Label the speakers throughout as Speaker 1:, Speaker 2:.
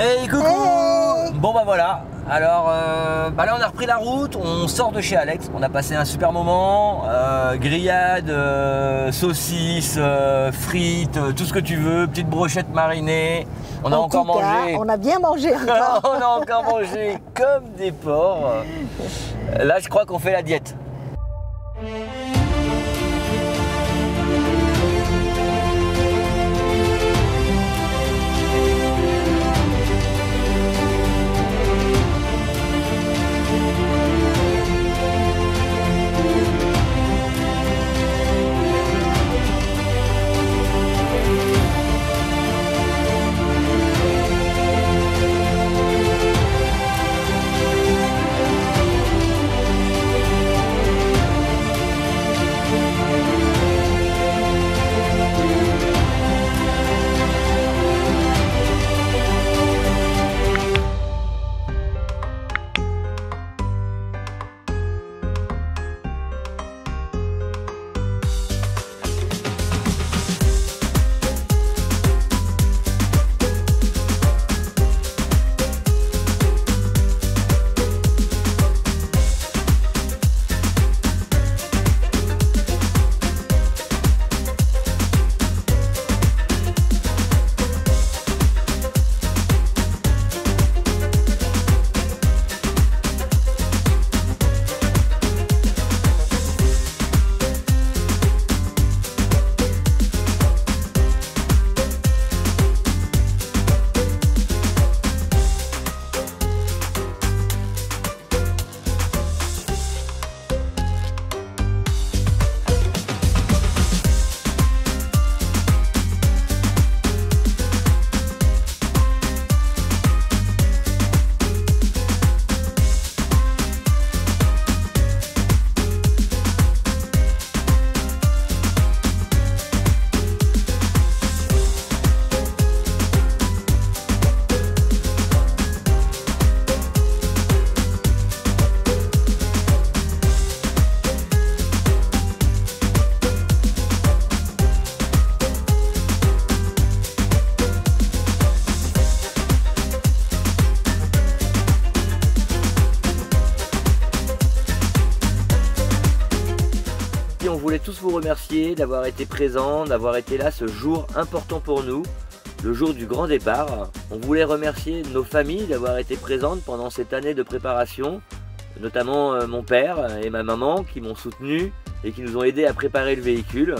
Speaker 1: Hey, coucou.
Speaker 2: Hey.
Speaker 1: Bon bah voilà, alors là on a repris la route, on sort de chez Alex, on a passé un super moment, grillade, saucisses, frites, tout ce que tu veux, petite brochette marinée, on a encore mangé.
Speaker 2: On a bien mangé encore.
Speaker 1: On a encore mangé comme des porcs. Là je crois qu'on fait la diète. On voulait tous vous remercier d'avoir été présents, d'avoir été là ce jour important pour nous, le jour du grand départ. On voulait remercier nos familles d'avoir été présentes pendant cette année de préparation, notamment mon père et ma maman qui m'ont soutenu et qui nous ont aidés à préparer le véhicule.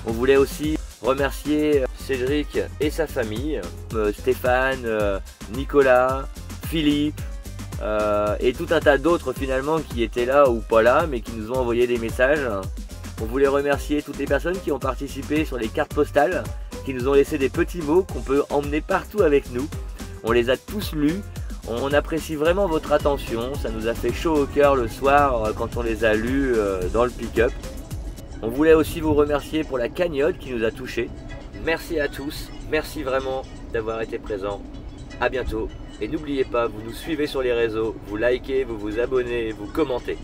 Speaker 1: On voulait aussi remercier Cédric et sa famille, Stéphane, Nicolas, Philippe, et tout un tas d'autres finalement qui étaient là ou pas là mais qui nous ont envoyé des messages. On voulait remercier toutes les personnes qui ont participé sur les cartes postales, qui nous ont laissé des petits mots qu'on peut emmener partout avec nous. On les a tous lus, on apprécie vraiment votre attention, ça nous a fait chaud au cœur le soir quand on les a lus dans le pick-up. On voulait aussi vous remercier pour la cagnotte qui nous a touchés. Merci à tous, merci vraiment d'avoir été présents. À bientôt et n'oubliez pas, vous nous suivez sur les réseaux, vous likez, vous vous abonnez, vous commentez.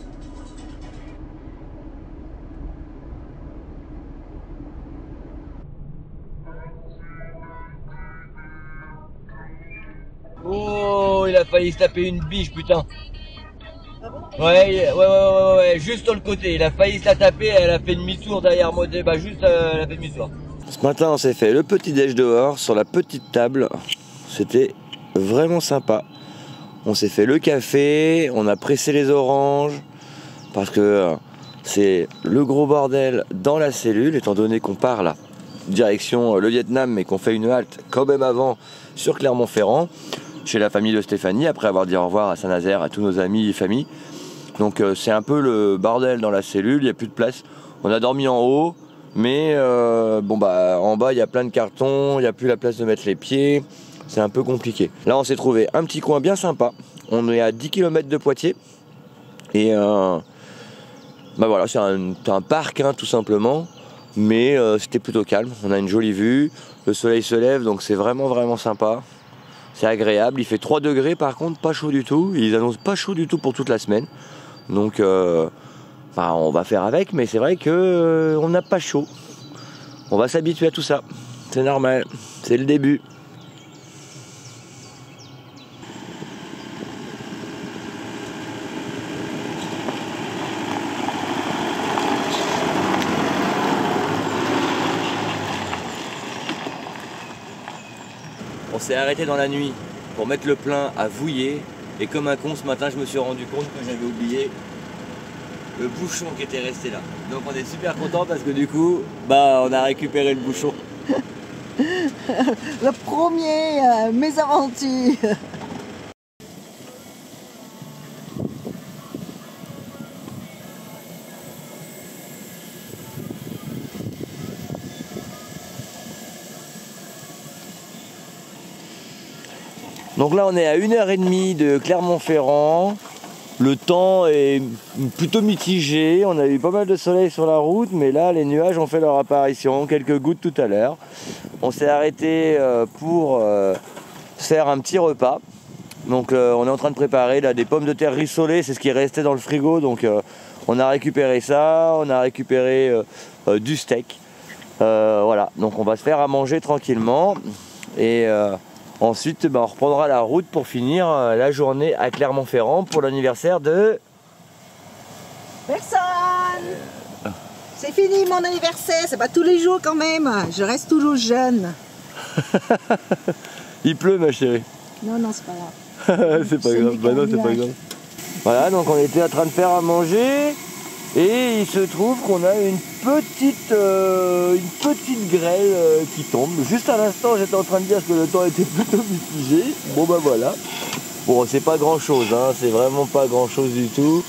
Speaker 1: Oh, il a failli se taper une biche, putain.
Speaker 2: Ah bon?
Speaker 1: Ouais, juste sur le côté. Il a failli se la taper, elle a fait demi-tour derrière moi. Bah, juste, elle a fait demi-tour. Ce matin, on s'est fait le petit déj dehors, sur la petite table. C'était vraiment sympa. On s'est fait le café, on a pressé les oranges, parce que c'est le gros bordel dans la cellule, étant donné qu'on part là, direction le Vietnam, mais qu'on fait une halte quand même avant sur Clermont-Ferrand, chez la famille de Stéphanie, après avoir dit au revoir à Saint-Nazaire, à tous nos amis et familles. Donc c'est un peu le bordel dans la cellule, il n'y a plus de place. On a dormi en haut, mais bon bah en bas il y a plein de cartons, il n'y a plus la place de mettre les pieds, c'est un peu compliqué. Là on s'est trouvé un petit coin bien sympa, on est à 10 km de Poitiers, et bah voilà, c'est un parc hein, tout simplement, mais c'était plutôt calme, on a une jolie vue, le soleil se lève donc c'est vraiment sympa. C'est agréable, il fait 3 degrés par contre, pas chaud du tout. Ils annoncent pas chaud du tout pour toute la semaine. Donc on va faire avec, mais c'est vrai que on n'a pas chaud. On va s'habituer à tout ça. C'est normal, c'est le début. s'est arrêté dans la nuit pour mettre le plein à Vouillé. Et comme un con, ce matin, je me suis rendu compte que j'avais oublié le bouchon qui était resté là. Donc on est super content parce que du coup, on a récupéré le bouchon.
Speaker 2: Le premier mésaventure.
Speaker 1: Donc là on est à 1h30 de Clermont-Ferrand. Le temps est plutôt mitigé, on a eu pas mal de soleil sur la route, mais là les nuages ont fait leur apparition, quelques gouttes tout à l'heure. On s'est arrêté pour faire un petit repas. Donc on est en train de préparer là, des pommes de terre rissolées, c'est ce qui est resté dans le frigo. Donc on a récupéré ça, on a récupéré du steak. Voilà, donc on va se faire à manger tranquillement. Et ensuite, on reprendra la route pour finir la journée à Clermont-Ferrand pour l'anniversaire de...
Speaker 2: Personne. C'est fini mon anniversaire, c'est pas tous les jours quand même. Je reste toujours jeune.
Speaker 1: Il pleut ma chérie.
Speaker 2: Non, non, c'est pas grave.
Speaker 1: C'est pas grave, bah non c'est pas grave. Voilà, donc on était en train de faire à manger. Et il se trouve qu'on a une petite grêle qui tombe. Juste à l'instant, j'étais en train de dire que le temps était plutôt mitigé. Bon bah voilà. Bon, c'est pas grand chose, hein. C'est vraiment pas grand chose du tout.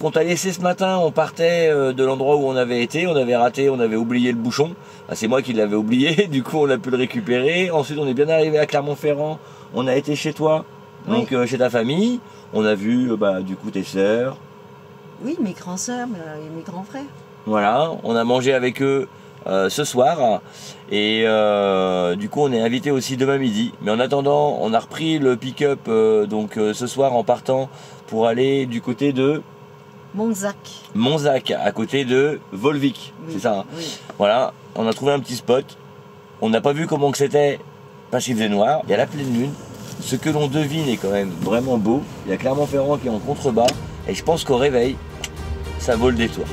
Speaker 1: On t'a laissé ce matin, on partait de l'endroit où on avait été, on avait raté, on avait oublié le bouchon. C'est moi qui l'avais oublié, du coup on a pu le récupérer. Ensuite on est bien arrivé à Clermont-Ferrand, on a été chez toi, donc oui. Chez ta famille. On a vu du coup tes sœurs.
Speaker 2: Oui, mes grands sœurs et mes grands frères.
Speaker 1: Voilà, on a mangé avec eux ce soir. Et du coup on est invité aussi demain midi. Mais en attendant, on a repris le pick-up ce soir en partant pour aller du côté de... Monzac, à côté de Volvic, oui, c'est ça hein. Oui. Voilà, on a trouvé un petit spot. On n'a pas vu comment que c'était parce qu'il faisait noir. Il y a la pleine lune. Ce que l'on devine est quand même vraiment beau. Il y a Clermont-Ferrand qui est en contrebas. Et je pense qu'au réveil, ça vaut le détour.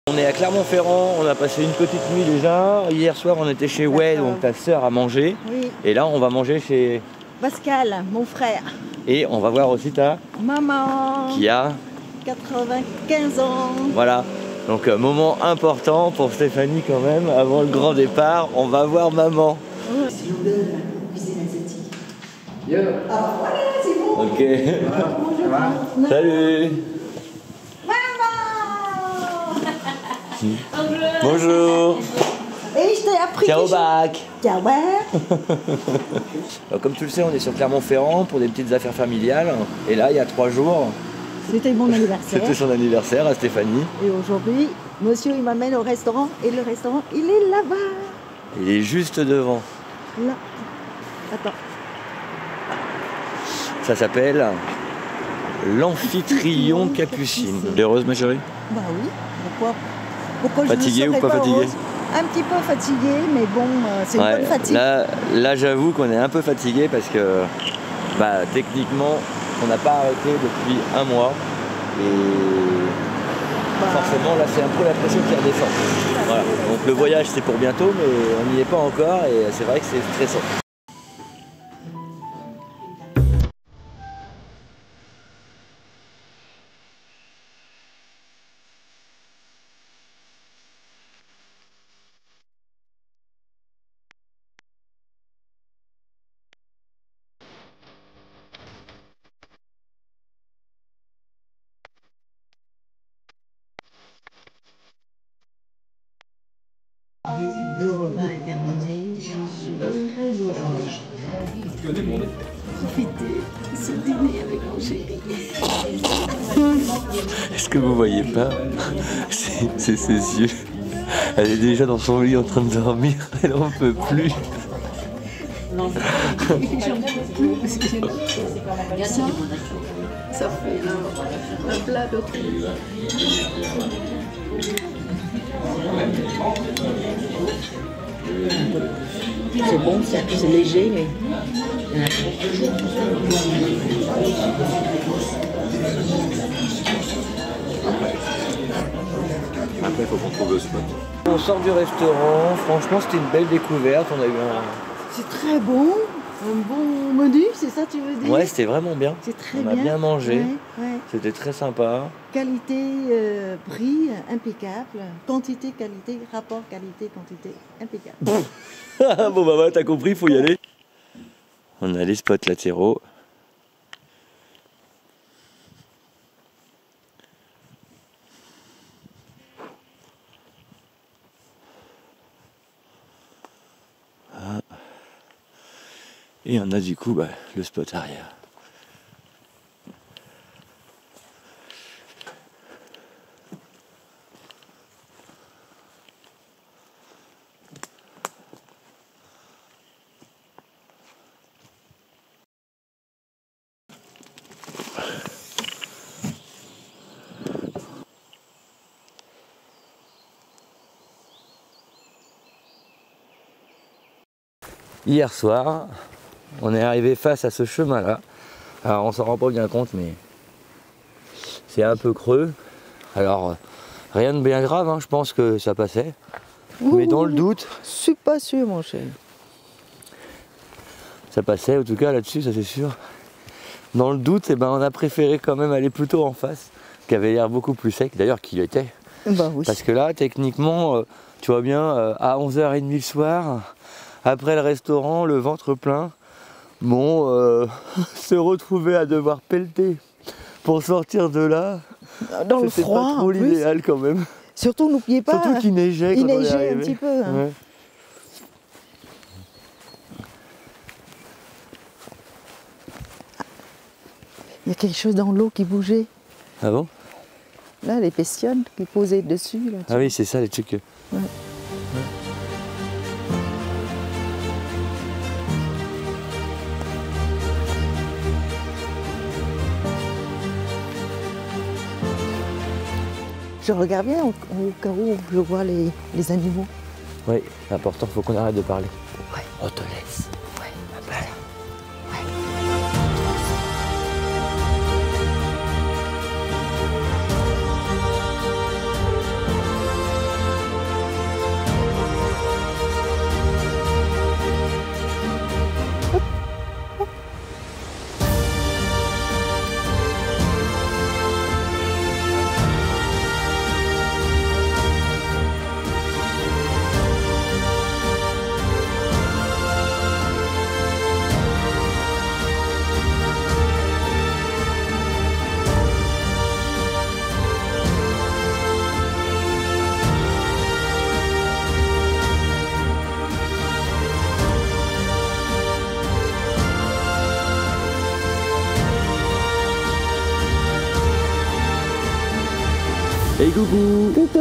Speaker 1: On est à Clermont-Ferrand, on a passé une petite nuit déjà. Hier soir on était chez Way, donc ta sœur a mangé. Oui. Et là on va manger chez...
Speaker 2: Pascal, mon frère.
Speaker 1: Et on va voir aussi ta...
Speaker 2: Maman.
Speaker 1: Qui a...
Speaker 2: 95 ans.
Speaker 1: Voilà. Donc moment important pour Stéphanie quand même. Avant le grand départ, on va voir maman.
Speaker 2: Ah voilà, c'est bon.
Speaker 1: Ok. Salut. Bonjour.
Speaker 2: Et je t'ai appris.
Speaker 1: Ciao bac.
Speaker 2: Ciao bac.
Speaker 1: Comme tu le sais, on est sur Clermont-Ferrand pour des petites affaires familiales. Et là, il y a 3 jours.
Speaker 2: C'était mon anniversaire.
Speaker 1: C'était son anniversaire à Stéphanie.
Speaker 2: Et aujourd'hui, monsieur, il m'amène au restaurant. Et le restaurant, il est là-bas.
Speaker 1: Il est juste devant.
Speaker 2: Là. Attends.
Speaker 1: Ça s'appelle l'Amphitryon Capucine. T'es heureuse, ma chérie?
Speaker 2: Bah oui. Pourquoi
Speaker 1: fatigué ou pas fatigué?
Speaker 2: Un petit peu fatigué, mais bon, c'est une bonne fatigue.
Speaker 1: Là j'avoue qu'on est un peu fatigué parce que techniquement, on n'a pas arrêté depuis 1 mois. Et forcément, là c'est un peu la pression qui redescend. Voilà. Donc le voyage c'est pour bientôt, mais on n'y est pas encore et c'est vrai que c'est stressant.
Speaker 2: Profitez de ce dîner avec mon chéri.
Speaker 1: Est-ce que vous voyez pas? C'est ses yeux. Elle est déjà dans son lit en train de dormir. Elle en peut plus.
Speaker 2: J'en peux plus parce que ça fait un plat de riz.
Speaker 3: C'est bon, c'est léger, mais il y en a
Speaker 1: Après, il faut qu'on trouve le spot. On sort du restaurant. Franchement, c'était une belle découverte. On a eu
Speaker 2: C'est très bon. Un bon menu, c'est ça tu veux dire?
Speaker 1: Ouais, c'était vraiment bien.
Speaker 2: C'est très
Speaker 1: On
Speaker 2: bien.
Speaker 1: a bien mangé.
Speaker 2: Ouais.
Speaker 1: C'était très sympa.
Speaker 2: Qualité, prix, impeccable. Quantité, qualité, rapport qualité, quantité, impeccable.
Speaker 1: Bon bah voilà, t'as compris, il faut y aller. On a les spots latéraux. Ah. Et on a du coup le spot arrière. Hier soir, on est arrivé face à ce chemin-là. Alors on s'en rend pas bien compte, mais c'est un peu creux. Alors rien de bien grave, hein, je pense que ça passait. Mais dans le doute,
Speaker 2: Je suis pas sûr, mon chéri.
Speaker 1: ça passait, en tout cas là-dessus, ça c'est sûr. Dans le doute, on a préféré quand même aller plutôt en face, qui avait l'air beaucoup plus sec, d'ailleurs qu'il était.
Speaker 2: Bah oui.
Speaker 1: Parce que là, techniquement, tu vois bien, à 11h30 le soir, après le restaurant, le ventre plein, bon, se retrouver à devoir pelleter pour sortir de là,
Speaker 2: Dans le
Speaker 1: c'était
Speaker 2: froid,
Speaker 1: pas trop
Speaker 2: en plus.
Speaker 1: l'idéal quand même.
Speaker 2: Surtout, n'oubliez pas.
Speaker 1: Surtout qu'il neigeait quand
Speaker 2: il
Speaker 1: on est
Speaker 2: neigeait
Speaker 1: arrivé.
Speaker 2: un petit peu. Hein.
Speaker 1: Ouais.
Speaker 2: Il y a quelque chose dans l'eau qui bougeait.
Speaker 1: Ah bon?
Speaker 2: Là, les pestionnes qui posaient dessus. Là,
Speaker 1: Ah oui, c'est ça les trucs.
Speaker 2: Ouais. Je regarde bien au cas où je vois les animaux.
Speaker 1: Oui, c'est important, faut qu'on arrête de parler.
Speaker 2: Ouais.
Speaker 1: On te laisse.
Speaker 2: Ouais.
Speaker 1: Voilà. Et coucou.
Speaker 2: Coucou.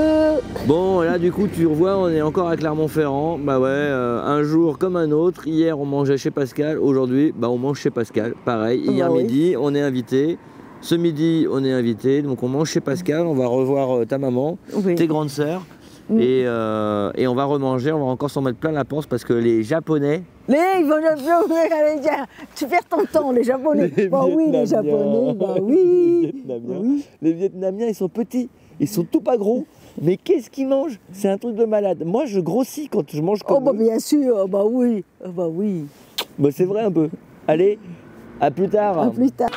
Speaker 1: Bon, là du coup tu revois, on est encore à Clermont-Ferrand. Bah ouais, un jour comme un autre. Hier on mangeait chez Pascal, aujourd'hui on mange chez Pascal. Pareil, hier
Speaker 2: oui.
Speaker 1: midi on est invité. Ce midi on est invité, donc on mange chez Pascal. On va revoir ta maman,
Speaker 2: Oui.
Speaker 1: tes grandes sœurs.
Speaker 2: Mm.
Speaker 1: Et on va remanger, on va encore s'en mettre plein la panse parce que les Japonais...
Speaker 2: Ils vont allez, tiens, tu perds ton temps, les Japonais. Bah oui, les Japonais, bah oui.
Speaker 1: Les Vietnamiens, ils sont petits, ils sont tout pas gros. Mais qu'est-ce qu'ils mangent? C'est un truc de malade. Moi, je grossis quand je mange comme
Speaker 2: Oh bah
Speaker 1: eux.
Speaker 2: bien sûr, bah oui, bah oui.
Speaker 1: Bah, c'est vrai un peu. Allez, à plus tard.
Speaker 2: À plus tard.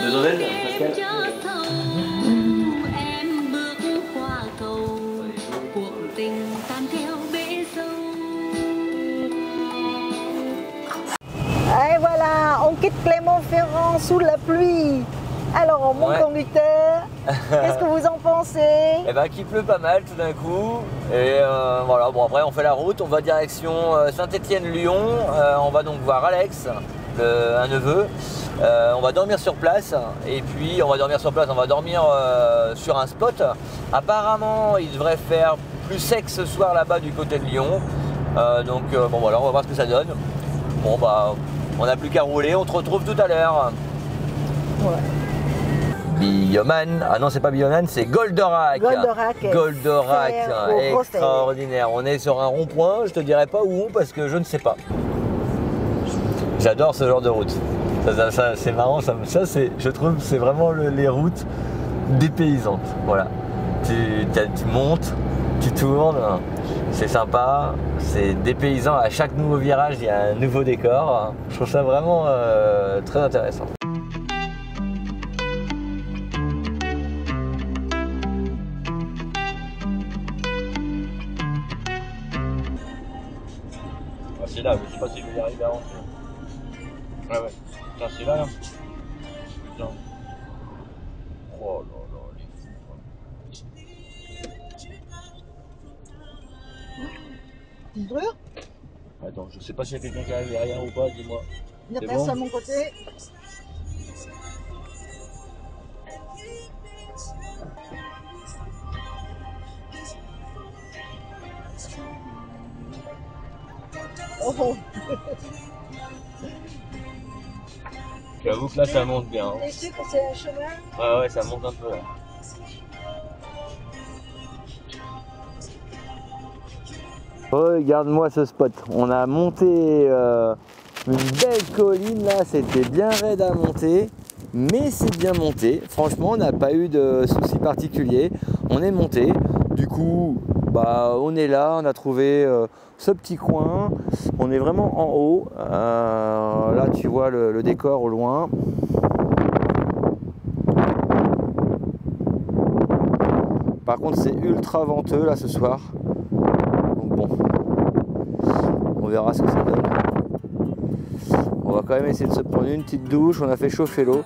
Speaker 1: Besoin d'aide, Pascal?
Speaker 4: Em bước qua cầu, cuộc tình tan theo bể sâu.
Speaker 2: Et voilà, on quitte Clermont-Ferrand sous la pluie. Alors, mon
Speaker 1: Ouais.
Speaker 2: conducteur, qu'est-ce que vous en pensez? commencer.
Speaker 1: Et ben qui pleut pas mal tout d'un coup. Et voilà, bon après on fait la route, on va direction Saint-Étienne-Lyon. On va donc voir Alex, un neveu. On va dormir sur place. Et puis on va dormir sur place, on va dormir sur un spot. Apparemment il devrait faire plus sec ce soir là-bas du côté de Lyon. Donc bon voilà, on va voir ce que ça donne. Bon bah on n'a plus qu'à rouler, on te retrouve tout à l'heure.
Speaker 2: Ouais.
Speaker 1: Bioman, ah non c'est pas Bioman, c'est Goldorak. Goldorak, extraordinaire. On est sur un rond-point, je te dirai pas où parce que je ne sais pas. J'adore ce genre de route. Ça, c'est marrant, je trouve c'est vraiment les routes dépaysantes. Voilà. Tu montes, tu tournes, c'est sympa, c'est dépaysant. À chaque nouveau virage, il y a un nouveau décor. Je trouve ça vraiment très intéressant. C'est là, je sais pas si je vais y arriver avant. Ouais. Putain, c'est là. Putain. Oh là là, les fous.
Speaker 2: Une brûlure?
Speaker 1: Attends, je sais pas s'il y a quelqu'un qui arrive derrière ou pas, dis-moi.
Speaker 2: Il y a personne à mon côté. Oh.
Speaker 1: J'avoue que là ça monte bien. Hein.
Speaker 2: T'es sûr que c'est un chemin?
Speaker 1: Ouais, ça monte un peu là. Regarde-moi ce spot. On a monté une belle colline là, c'était bien raide à monter. Mais c'est bien monté. Franchement, on n'a pas eu de soucis particuliers. On est monté. Du coup, bah, on est là, on a trouvé ce petit coin. On est vraiment en haut. Là, tu vois le décor au loin. Par contre, c'est ultra venteux là ce soir. Donc bon, on verra ce que ça donne. On va quand même essayer de se prendre une petite douche. On a fait chauffer l'eau.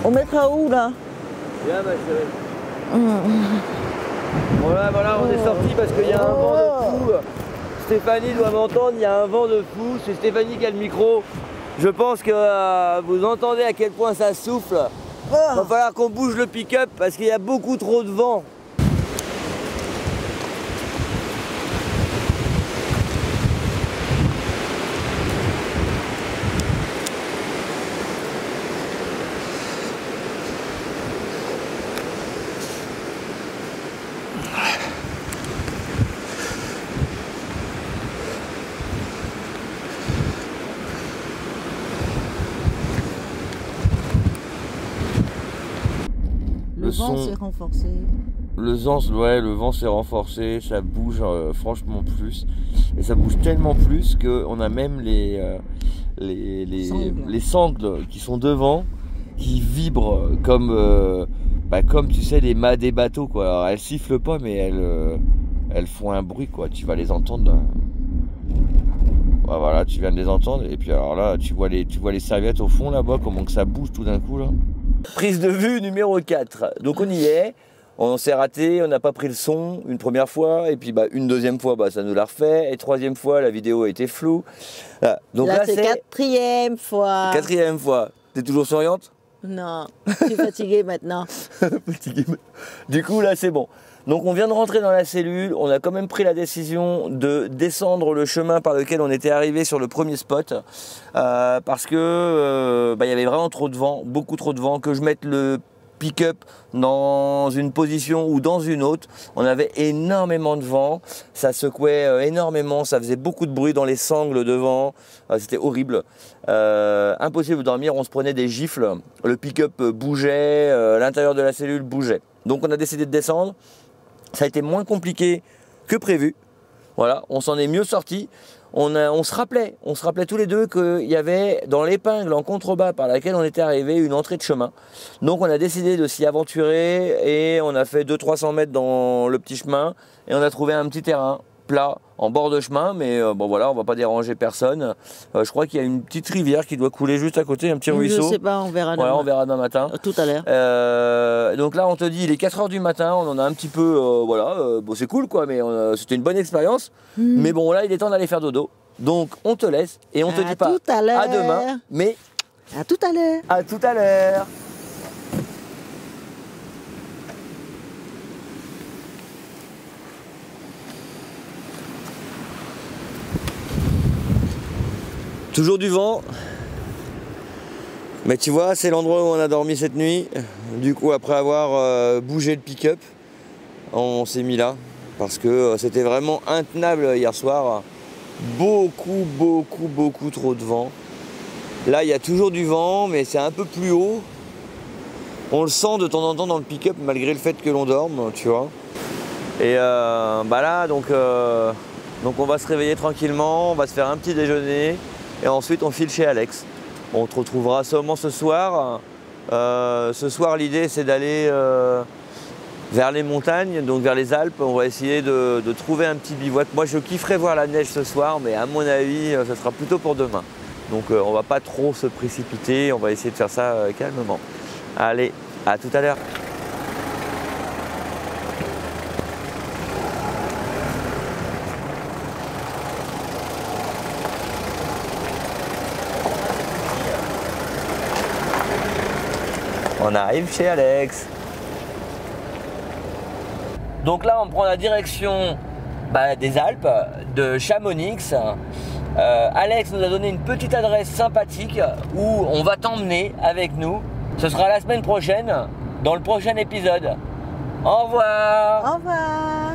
Speaker 2: On mettra où là?
Speaker 1: Bien ma chérie. Voilà, on est sorti parce qu'il y a un vent de fou. Stéphanie doit m'entendre, il y a un vent de fou. C'est Stéphanie qui a le micro. Je pense que vous entendez à quel point ça souffle. Il va falloir qu'on bouge le pick-up parce qu'il y a beaucoup trop de vent.
Speaker 2: Le vent s'est renforcé.
Speaker 1: Le vent s'est renforcé, ça bouge franchement plus. Et ça bouge tellement plus qu'on a même les sangles qui sont devant, qui vibrent comme tu sais les mâts des bateaux quoi. Alors, elles sifflent pas mais elles font un bruit quoi, tu vas les entendre là. Voilà, tu viens de les entendre et puis alors là tu vois les serviettes au fond là-bas, comment que ça bouge tout d'un coup là. Prise de vue numéro 4, donc on y est, on s'est raté, on n'a pas pris le son une première fois, et puis une deuxième fois ça nous l'a refait, et troisième fois la vidéo était floue. Voilà. Donc
Speaker 2: là c'est quatrième fois.
Speaker 1: Quatrième fois. T'es toujours souriante?
Speaker 3: Non, je suis fatiguée maintenant.
Speaker 1: Fatiguée. Du coup, là, c'est bon. Donc, on vient de rentrer dans la cellule. On a quand même pris la décision de descendre le chemin par lequel on était arrivé sur le premier spot. Parce que y avait vraiment trop de vent, beaucoup trop de vent. Que je mette le pick-up dans une position ou dans une autre. On avait énormément de vent, ça secouait énormément, ça faisait beaucoup de bruit dans les sangles de vent, c'était horrible. Impossible de dormir, on se prenait des gifles, le pick-up bougeait, l'intérieur de la cellule bougeait. Donc on a décidé de descendre, ça a été moins compliqué que prévu. Voilà, on s'en est mieux sorti. On se rappelait tous les deux qu'il y avait dans l'épingle en contrebas par laquelle on était arrivé une entrée de chemin. Donc on a décidé de s'y aventurer et on a fait 200-300 mètres dans le petit chemin et on a trouvé un petit terrain plat en bord de chemin, mais bon voilà, on va pas déranger personne. Je crois qu'il y a une petite rivière qui doit couler juste à côté, un petit ruisseau.
Speaker 3: Je sais pas, on verra
Speaker 1: demain. Ouais, on verra demain matin.
Speaker 3: Tout à l'heure.
Speaker 1: Donc là, on te dit, il est 4 h du matin, on en a un petit peu, bon c'est cool quoi, mais c'était une bonne expérience. Mais bon, là, il est temps d'aller faire dodo. Donc on te laisse et on te dit pas
Speaker 3: à
Speaker 1: demain, mais
Speaker 3: à tout à l'heure.
Speaker 1: À tout à l'heure. Toujours du vent, mais tu vois, c'est l'endroit où on a dormi cette nuit. Du coup, après avoir bougé le pick-up, on s'est mis là parce que c'était vraiment intenable hier soir. Beaucoup trop de vent. Là, il y a toujours du vent, mais c'est un peu plus haut. On le sent de temps en temps dans le pick-up, malgré le fait que l'on dorme, tu vois. Et là, donc on va se réveiller tranquillement, on va se faire un petit déjeuner. Et ensuite, on file chez Alex. On te retrouvera sûrement ce soir. Ce soir, l'idée, c'est d'aller vers les montagnes, donc vers les Alpes. On va essayer de trouver un petit bivouac. Moi, je kifferais voir la neige ce soir, mais à mon avis, ce sera plutôt pour demain. Donc, on va pas trop se précipiter. On va essayer de faire ça calmement. Allez, à tout à l'heure. On arrive chez Alex. Donc là, on prend la direction des Alpes, de Chamonix. Alex nous a donné une petite adresse sympathique où on va t'emmener avec nous. Ce sera la semaine prochaine, dans le prochain épisode. Au revoir.
Speaker 2: Au revoir.